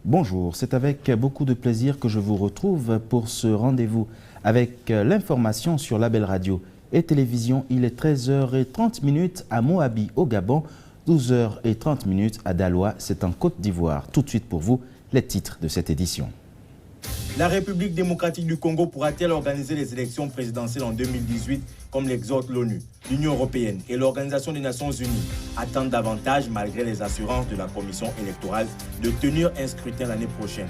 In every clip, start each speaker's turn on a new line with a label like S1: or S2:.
S1: Bonjour, c'est avec beaucoup de plaisir que je vous retrouve pour ce rendez-vous avec l'information sur Label Radio et Télévision. Il est 13h30 à Moabi au Gabon, 12h30 à Daloa, c'est en Côte d'Ivoire. Tout de suite pour vous, les titres de cette édition.
S2: La République démocratique du Congo pourra-t-elle organiser les élections présidentielles en 2018 comme l'exhorte l'ONU? L'Union européenne et l'Organisation des Nations Unies attendent davantage, malgré les assurances de la Commission électorale, de tenir un scrutin l'année prochaine.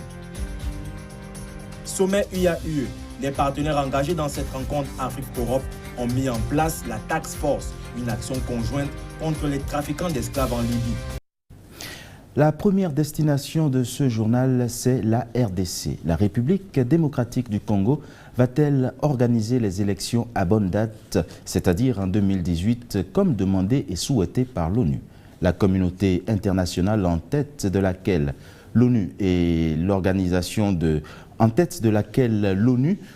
S2: Sommet UAUE. Les partenaires engagés dans cette rencontre Afrique-Europe ont mis en place la Task Force, une action conjointe contre les trafiquants d'esclaves en Libye.
S1: La première destination de ce journal, c'est la RDC. La République démocratique du Congo va-t-elle organiser les élections à bonne date, c'est-à-dire en 2018, comme demandé et souhaité par l'ONU? La communauté internationale en tête de laquelle l'ONU et l'ONU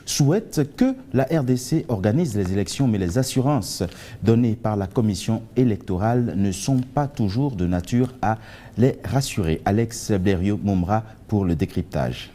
S1: souhaite que la RDC organise les élections, mais les assurances données par la commission électorale ne sont pas toujours de nature à les rassurer. Alex Blériot-Moumra pour le décryptage.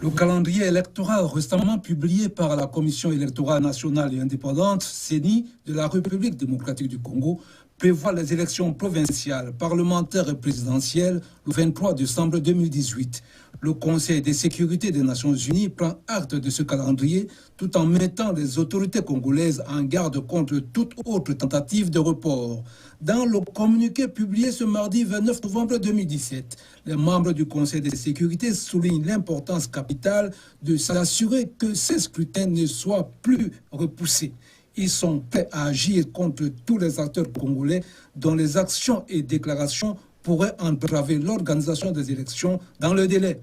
S3: Le calendrier électoral récemment publié par la Commission électorale nationale et indépendante, CENI, de la République démocratique du Congo, prévoit les élections provinciales, parlementaires et présidentielles le 23 décembre 2018. Le Conseil de sécurité des Nations Unies prend acte de ce calendrier tout en mettant les autorités congolaises en garde contre toute autre tentative de report. Dans le communiqué publié ce mardi 29 novembre 2017, les membres du Conseil de sécurité soulignent l'importance capitale de s'assurer que ces scrutins ne soient plus repoussés. Ils sont prêts à agir contre tous les acteurs congolais dont les actions et déclarations pourraient entraver l'organisation des élections dans le délai.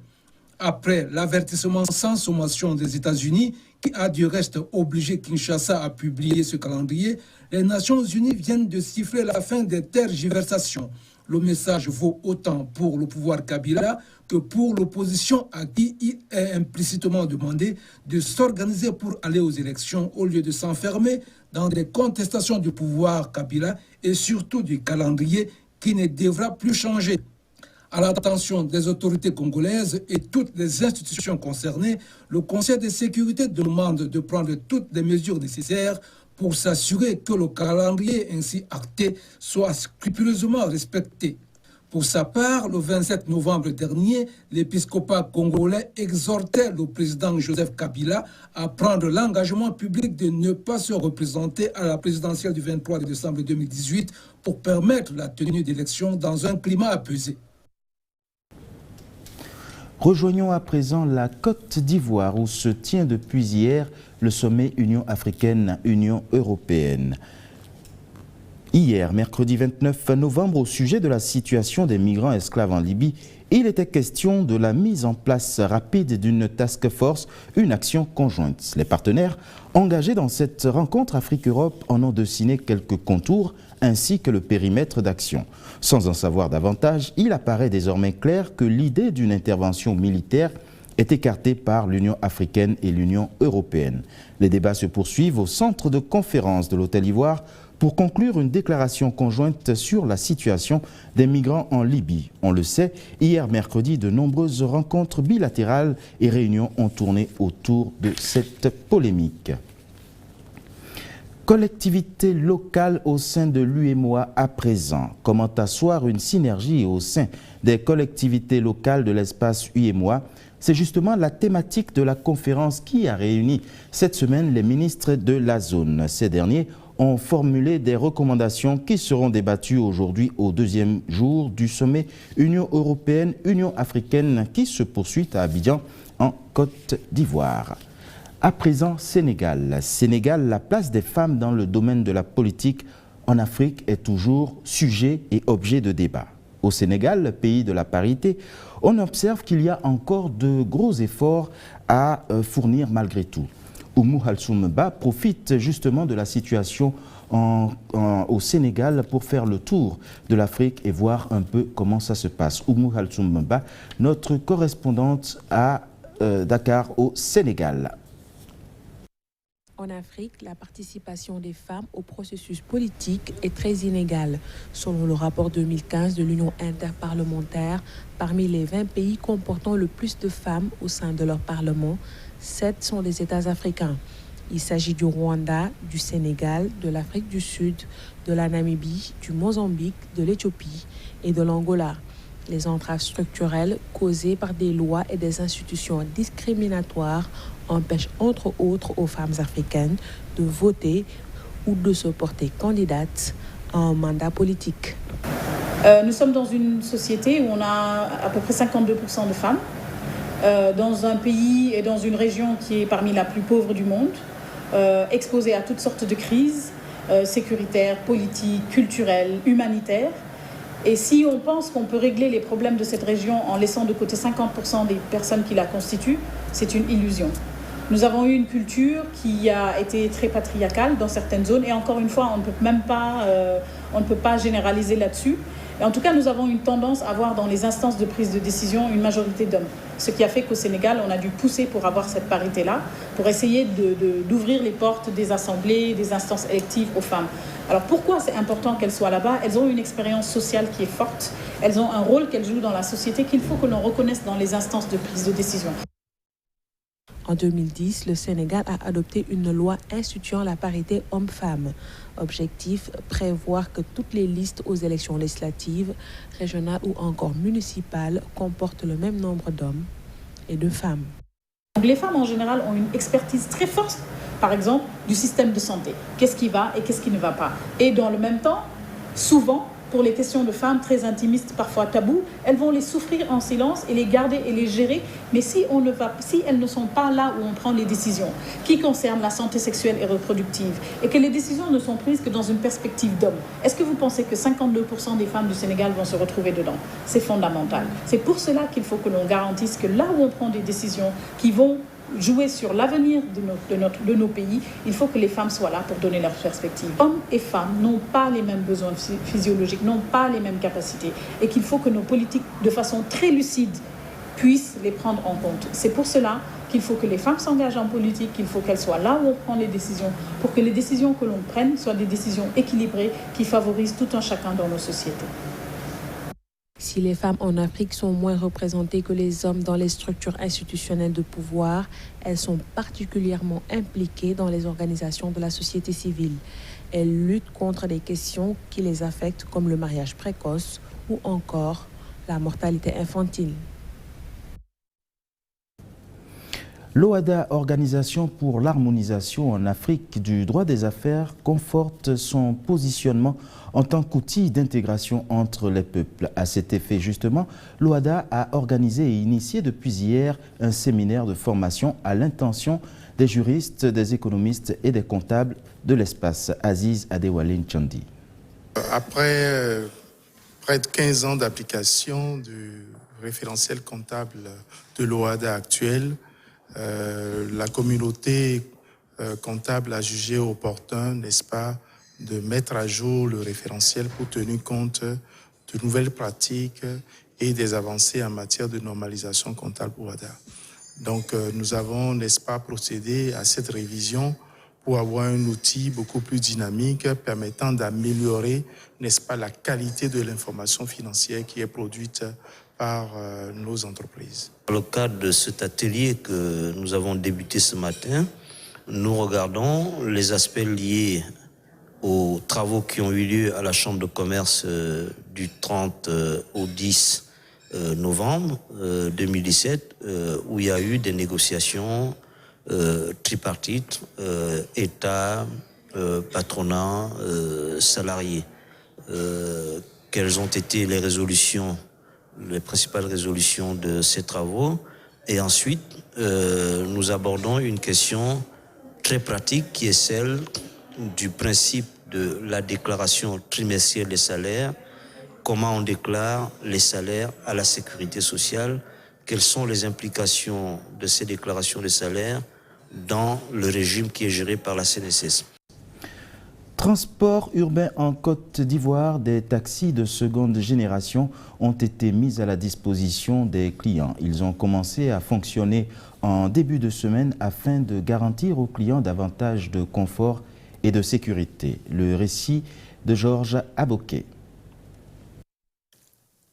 S3: Après l'avertissement sans sommation des États-Unis, qui a du reste obligé Kinshasa à publier ce calendrier, les Nations Unies viennent de siffler la fin des tergiversations. Le message vaut autant pour le pouvoir Kabila que pour l'opposition, à qui il est implicitement demandé de s'organiser pour aller aux élections au lieu de s'enfermer dans des contestations du pouvoir Kabila et surtout du calendrier qui ne devra plus changer. À l'attention des autorités congolaises et toutes les institutions concernées, le Conseil de sécurité demande de prendre toutes les mesures nécessaires pour s'assurer que le calendrier ainsi acté soit scrupuleusement respecté. Pour sa part, le 27 novembre dernier, l'épiscopat congolais exhortait le président Joseph Kabila à prendre l'engagement public de ne pas se représenter à la présidentielle du 23 décembre 2018 pour permettre la tenue d'élections dans un climat apaisé.
S1: Rejoignons à présent la Côte d'Ivoire où se tient depuis hier le sommet Union africaine-Union européenne. Hier, mercredi 29 novembre, au sujet de la situation des migrants esclaves en Libye, il était question de la mise en place rapide d'une task force, une action conjointe. Les partenaires engagés dans cette rencontre Afrique-Europe en ont dessiné quelques contours ainsi que le périmètre d'action. Sans en savoir davantage, il apparaît désormais clair que l'idée d'une intervention militaire est écartée par l'Union africaine et l'Union européenne. Les débats se poursuivent au centre de conférence de l'Hôtel Ivoire pour conclure une déclaration conjointe sur la situation des migrants en Libye. On le sait, hier mercredi, de nombreuses rencontres bilatérales et réunions ont tourné autour de cette polémique. Collectivité locale au sein de l'UEMOA à présent. Comment asseoir une synergie au sein des collectivités locales de l'espace UEMOA? C'est justement la thématique de la conférence qui a réuni cette semaine les ministres de la zone. Ces derniers ont formulé des recommandations qui seront débattues aujourd'hui au deuxième jour du sommet Union européenne-Union africaine qui se poursuit à Abidjan en Côte d'Ivoire. À présent, Sénégal. Sénégal, la place des femmes dans le domaine de la politique en Afrique est toujours sujet et objet de débat. Au Sénégal, le pays de la parité, on observe qu'il y a encore de gros efforts à fournir malgré tout. Oumou Halsoum Ba profite justement de la situation au Sénégal pour faire le tour de l'Afrique et voir un peu comment ça se passe. Oumou Halsoum Ba, notre correspondante à Dakar au Sénégal.
S4: En Afrique, la participation des femmes au processus politique est très inégale. Selon le rapport 2015 de l'Union interparlementaire, parmi les 20 pays comportant le plus de femmes au sein de leur parlement, 7 sont des États africains. Il s'agit du Rwanda, du Sénégal, de l'Afrique du Sud, de la Namibie, du Mozambique, de l'Éthiopie et de l'Angola. Les entraves structurelles causées par des lois et des institutions discriminatoires empêchent entre autres aux femmes africaines de voter ou de se porter candidates à un mandat politique.
S5: Nous sommes dans une société où on a à peu près 52% de femmes, dans un pays et dans une région qui est parmi la plus pauvre du monde, exposée à toutes sortes de crises sécuritaires, politiques, culturelles, humanitaires. Et si on pense qu'on peut régler les problèmes de cette région en laissant de côté 50% des personnes qui la constituent, c'est une illusion. Nous avons eu une culture qui a été très patriarcale dans certaines zones et encore une fois, on ne peut pas généraliser là-dessus. Et en tout cas, nous avons une tendance à avoir dans les instances de prise de décision une majorité d'hommes. Ce qui a fait qu'au Sénégal, on a dû pousser pour avoir cette parité-là, pour essayer d'ouvrir les portes des assemblées, des instances électives aux femmes. Alors pourquoi c'est important qu'elles soient là-bas? Elles ont une expérience sociale qui est forte, elles ont un rôle qu'elles jouent dans la société qu'il faut que l'on reconnaisse dans les instances de prise de décision.
S4: En 2010, le Sénégal a adopté une loi instituant la parité homme-femme. Objectif, prévoir que toutes les listes aux élections législatives, régionales ou encore municipales comportent le même nombre d'hommes et de femmes.
S5: Donc, les femmes en général ont une expertise très forte, par exemple, du système de santé. Qu'est-ce qui va et qu'est-ce qui ne va pas? Et dans le même temps, souvent, pour les questions de femmes très intimistes, parfois tabous, elles vont les souffrir en silence et les garder et les gérer. Mais si elles ne sont pas là où on prend les décisions qui concernent la santé sexuelle et reproductive et que les décisions ne sont prises que dans une perspective d'homme, est-ce que vous pensez que 52% des femmes du Sénégal vont se retrouver dedans? C'est fondamental. C'est pour cela qu'il faut que l'on garantisse que là où on prend des décisions qui vont jouer sur l'avenir de nos pays, il faut que les femmes soient là pour donner leur perspective. Hommes et femmes n'ont pas les mêmes besoins physiologiques, n'ont pas les mêmes capacités et qu'il faut que nos politiques, de façon très lucide, puissent les prendre en compte. C'est pour cela qu'il faut que les femmes s'engagent en politique, qu'il faut qu'elles soient là où on prend les décisions, pour que les décisions que l'on prenne soient des décisions équilibrées qui favorisent tout un chacun dans nos sociétés.
S4: Si les femmes en Afrique sont moins représentées que les hommes dans les structures institutionnelles de pouvoir, elles sont particulièrement impliquées dans les organisations de la société civile. Elles luttent contre des questions qui les affectent comme le mariage précoce ou encore la mortalité infantile.
S1: L'OHADA, Organisation pour l'harmonisation en Afrique du droit des affaires, conforte son positionnement en tant qu'outil d'intégration entre les peuples. À cet effet, justement, l'OHADA a organisé et initié depuis hier un séminaire de formation à l'intention des juristes, des économistes et des comptables de l'espace. Aziz Adewale Chandi.
S6: Après près de 15 ans d'application du référentiel comptable de l'OHADA actuel, la communauté comptable a jugé opportun, n'est-ce pas, de mettre à jour le référentiel pour tenir compte de nouvelles pratiques et des avancées en matière de normalisation comptable OHADA. Donc nous avons, n'est-ce pas, procédé à cette révision pour avoir un outil beaucoup plus dynamique permettant d'améliorer, n'est-ce pas, la qualité de l'information financière qui est produite par nos entreprises.
S7: Dans le cadre de cet atelier que nous avons débuté ce matin, nous regardons les aspects liés aux travaux qui ont eu lieu à la Chambre de commerce du 30 au 10 novembre 2017, où il y a eu des négociations tripartites, État, patronat, salariés. Quelles ont été les résolutions, les principales résolutions de ces travaux? Et ensuite, nous abordons une question très pratique qui est celle du principe de la déclaration trimestrielle des salaires. Comment on déclare les salaires à la sécurité sociale? Quelles sont les implications de ces déclarations de salaires dans le régime qui est géré par la CNSS?
S1: Transport urbain en Côte d'Ivoire, des taxis de seconde génération ont été mis à la disposition des clients. Ils ont commencé à fonctionner en début de semaine afin de garantir aux clients davantage de confort et de sécurité. Le récit de Georges Aboké.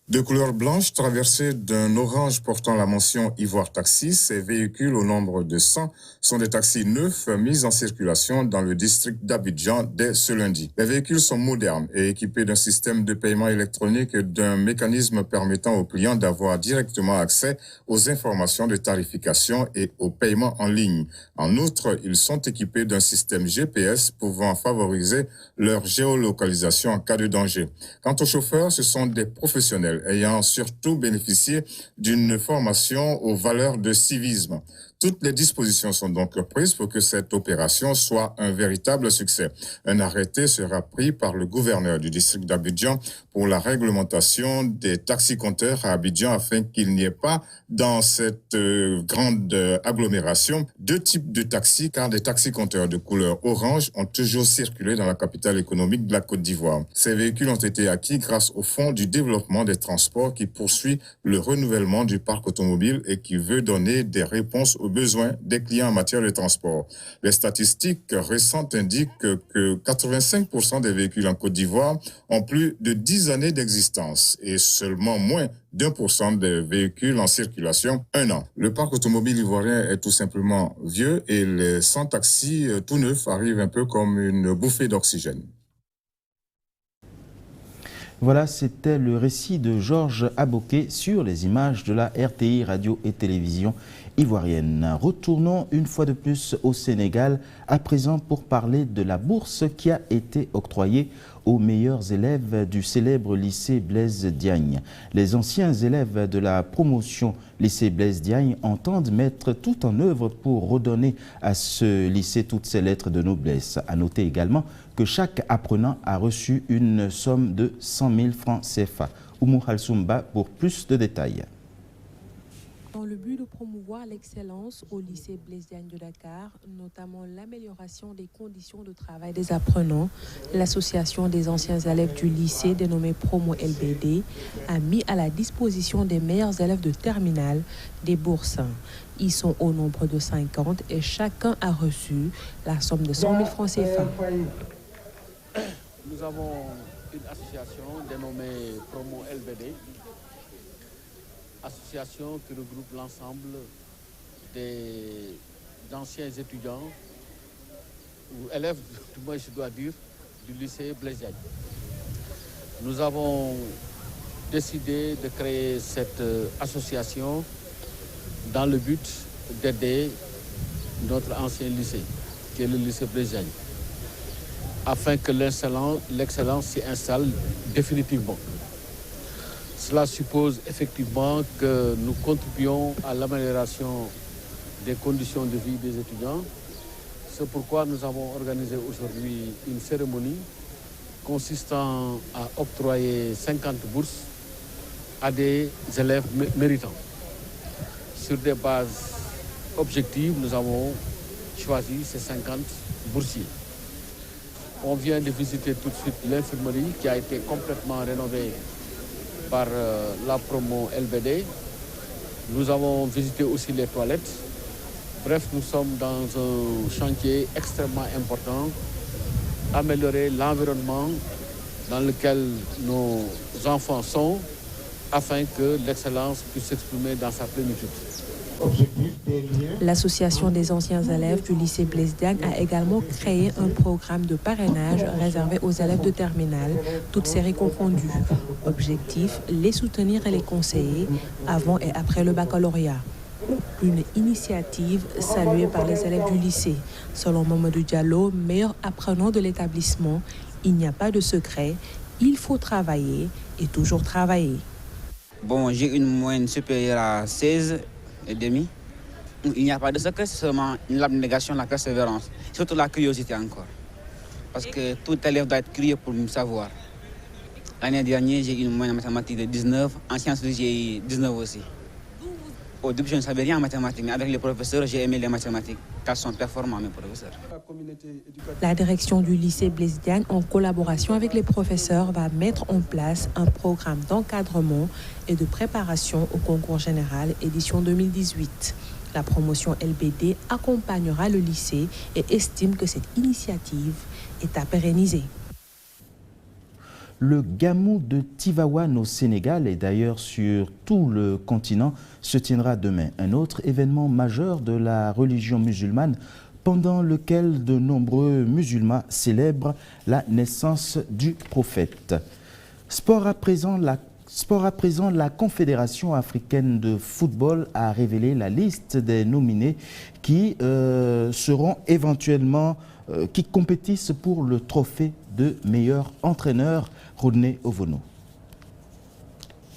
S8: De couleur blanche, traversés d'un orange portant la mention Ivoire Taxi, ces véhicules au nombre de 100 sont des taxis neufs mis en circulation dans le district d'Abidjan dès ce lundi. Les véhicules sont modernes et équipés d'un système de paiement électronique et d'un mécanisme permettant aux clients d'avoir directement accès aux informations de tarification et au paiement en ligne. En outre, ils sont équipés d'un système GPS pouvant favoriser leur géolocalisation en cas de danger. Quant aux chauffeurs, ce sont des professionnels ayant surtout bénéficié d'une formation aux valeurs de civisme. Toutes les dispositions sont donc prises pour que cette opération soit un véritable succès. Un arrêté sera pris par le gouverneur du district d'Abidjan pour la réglementation des taxi-compteurs à Abidjan afin qu'il n'y ait pas dans cette grande agglomération deux types de taxis, car des taxi-compteurs de couleur orange ont toujours circulé dans la capitale économique de la Côte d'Ivoire. Ces véhicules ont été acquis grâce au Fonds du développement des transports qui poursuit le renouvellement du parc automobile et qui veut donner des réponses aux besoins des clients en matière de transport. Les statistiques récentes indiquent que 85% des véhicules en Côte d'Ivoire ont plus de 10 années d'existence et seulement moins d'1% des véhicules en circulation 1 an. Le parc automobile ivoirien est tout simplement vieux et les 100 taxis tout neufs arrivent un peu comme une bouffée d'oxygène.
S1: Voilà, c'était le récit de Georges Aboké sur les images de la RTI Radio et Télévision ivoirienne. Retournons une fois de plus au Sénégal, à présent pour parler de la bourse qui a été octroyée aux meilleurs élèves du célèbre lycée Blaise Diagne. Les anciens élèves de la promotion lycée Blaise Diagne entendent mettre tout en œuvre pour redonner à ce lycée toutes ses lettres de noblesse. À noter également que chaque apprenant a reçu une somme de 100 000 francs CFA. Oumou Halsoumba pour plus de détails.
S4: Dans le but de promouvoir l'excellence au lycée Blaise Diagne de Dakar, notamment l'amélioration des conditions de travail des apprenants, l'association des anciens élèves du lycée dénommée Promo LBD a mis à la disposition des meilleurs élèves de terminale des bourses. Ils sont au nombre de 50 et chacun a reçu la somme de 100 000 francs CFA.
S9: Nous avons une association dénommée Promo LBD, association qui regroupe l'ensemble des anciens étudiants ou élèves, du moins je dois dire, du lycée Blaise Diagne. Nous avons décidé de créer cette association dans le but d'aider notre ancien lycée, qui est le lycée Blaise Diagne, afin que l'excellence s'y installe définitivement. Cela suppose effectivement que nous contribuions à l'amélioration des conditions de vie des étudiants. C'est pourquoi nous avons organisé aujourd'hui une cérémonie consistant à octroyer 50 bourses à des élèves méritants. Sur des bases objectives, nous avons choisi ces 50 boursiers. On vient de visiter tout de suite l'infirmerie qui a été complètement rénovée par la promo LBD. Nous avons visité aussi les toilettes. Bref, nous sommes dans un chantier extrêmement important, améliorer l'environnement dans lequel nos enfants sont, afin que l'excellence puisse s'exprimer dans sa plénitude.
S4: L'association des anciens élèves du lycée Blaise Diagne a également créé un programme de parrainage réservé aux élèves de terminale, toutes séries confondues. Objectif, les soutenir et les conseiller avant et après le baccalauréat. Une initiative saluée par les élèves du lycée. Selon Mamadou Diallo, meilleur apprenant de l'établissement, il n'y a pas de secret, il faut travailler et toujours travailler.
S10: Bon, j'ai une moyenne supérieure à 16 et demi. Il n'y a pas de secret, c'est seulement l'abnégation, la persévérance, surtout la curiosité encore. Parce que tout élève doit être curieux pour savoir. L'année dernière, j'ai eu une moyenne en mathématiques de 19, en sciences j'ai eu 19 aussi. Au début, je ne savais rien en mathématiques, mais avec les professeurs, j'ai aimé les mathématiques, car ils sont performants, mes professeurs.
S4: La direction du lycée Blaise Diagne, en collaboration avec les professeurs, va mettre en place un programme d'encadrement et de préparation au concours général édition 2018. La promotion LBD accompagnera le lycée et estime que cette initiative est à pérenniser.
S1: Le Gamou de Tivaouane au Sénégal et d'ailleurs sur tout le continent se tiendra demain. Un autre événement majeur de la religion musulmane pendant lequel de nombreux musulmans célèbrent la naissance du prophète. Sport à présent, la Confédération africaine de football a révélé la liste des nominés qui seront éventuellement qui compétissent pour le trophée de meilleur entraîneur. Rodney Ovono.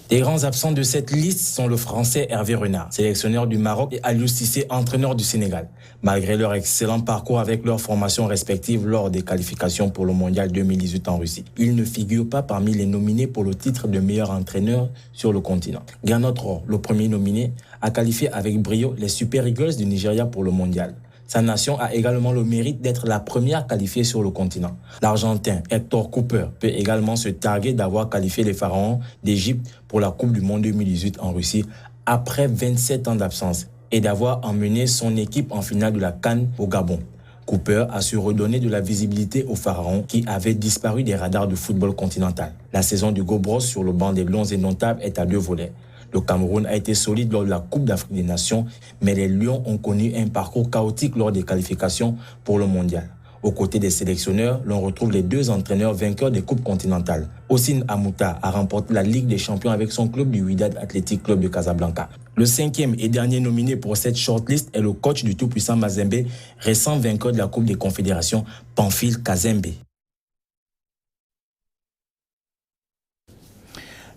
S11: Les grands absents de cette liste sont le Français Hervé Renard, sélectionneur du Maroc, et Aliou Cissé, entraîneur du Sénégal. Malgré leur excellent parcours avec leurs formations respectives lors des qualifications pour le Mondial 2018 en Russie, ils ne figurent pas parmi les nominés pour le titre de meilleur entraîneur sur le continent. Gernot Rohr, le premier nominé, a qualifié avec brio les Super Eagles du Nigeria pour le Mondial. Sa nation a également le mérite d'être la première qualifiée sur le continent. L'Argentin Hector Cooper peut également se targuer d'avoir qualifié les Pharaons d'Égypte pour la Coupe du Monde 2018 en Russie après 27 ans d'absence et d'avoir emmené son équipe en finale de la CAN au Gabon. Cooper a su redonner de la visibilité aux Pharaons qui avaient disparu des radars du football continental. La saison du Gobros sur le banc des Lions indomptables est à 2 volets. Le Cameroun a été solide lors de la Coupe d'Afrique des Nations, mais les Lions ont connu un parcours chaotique lors des qualifications pour le Mondial. Aux côtés des sélectionneurs, l'on retrouve les 2 entraîneurs vainqueurs des Coupes continentales. Houssine Amouta a remporté la Ligue des Champions avec son club du Wydad Athletic Club de Casablanca. Le 5e et dernier nominé pour cette shortlist est le coach du tout-puissant Mazembe, récent vainqueur de la Coupe des Confédérations, Pamphile Kazembe.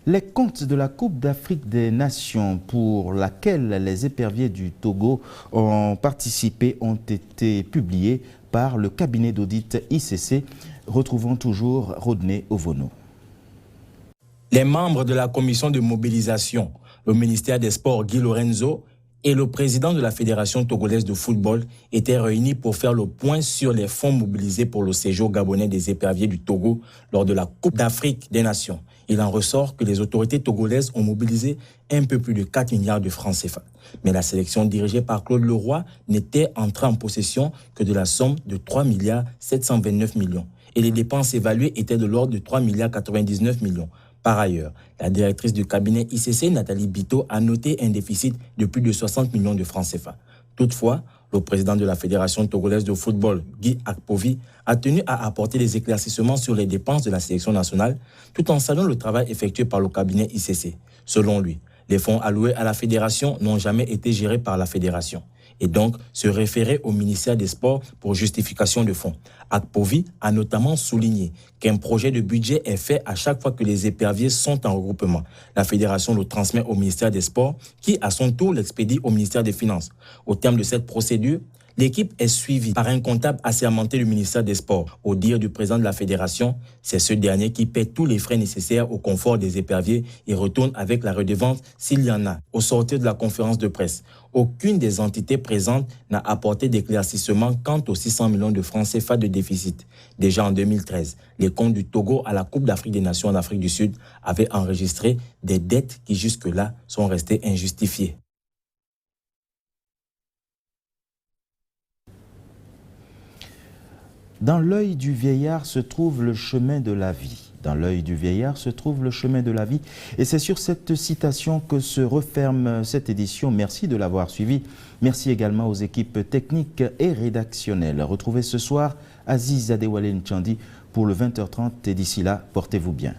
S1: Les comptes de la Coupe d'Afrique des Nations pour laquelle les éperviers du Togo ont participé ont été publiés par le cabinet d'audit ICC. Retrouvons toujours Rodney Ovono.
S11: Les membres de la commission de mobilisation, le ministère des Sports Guy Lorenzo et le président de la Fédération togolaise de football étaient réunis pour faire le point sur les fonds mobilisés pour le séjour gabonais des éperviers du Togo lors de la Coupe d'Afrique des Nations. Il en ressort que les autorités togolaises ont mobilisé un peu plus de 4 milliards de francs CFA. Mais la sélection dirigée par Claude Leroy n'était entrée en possession que de la somme de 3 milliards 729 millions. Et les dépenses évaluées étaient de l'ordre de 3 milliards 99 millions. Par ailleurs, la directrice du cabinet ICC, Nathalie Bito, a noté un déficit de plus de 60 millions de francs CFA. Toutefois, le président de la Fédération togolaise de football, Guy Akpovi, a tenu à apporter des éclaircissements sur les dépenses de la sélection nationale, tout en saluant le travail effectué par le cabinet ICC. Selon lui, les fonds alloués à la Fédération n'ont jamais été gérés par la Fédération et donc se référer au ministère des Sports pour justification de fonds. Akpovi a notamment souligné qu'un projet de budget est fait à chaque fois que les éperviers sont en regroupement. La Fédération le transmet au ministère des Sports qui, à son tour, l'expédie au ministère des Finances. Au terme de cette procédure, l'équipe est suivie par un comptable assermenté du ministère des Sports. Au dire du président de la Fédération, c'est ce dernier qui paie tous les frais nécessaires au confort des éperviers et retourne avec la redevance s'il y en a. Au sortir de la conférence de presse, aucune des entités présentes n'a apporté d'éclaircissement quant aux 600 millions de francs CFA de déficit. Déjà en 2013, les comptes du Togo à la Coupe d'Afrique des Nations en Afrique du Sud avaient enregistré des dettes qui jusque-là sont restées injustifiées.
S1: Dans l'œil du vieillard se trouve le chemin de la vie. Dans l'œil du vieillard se trouve le chemin de la vie. Et c'est sur cette citation que se referme cette édition. Merci de l'avoir suivi. Merci également aux équipes techniques et rédactionnelles. Retrouvez ce soir Aziz Adewale Nchandi pour le 20h30 et d'ici là, portez-vous bien.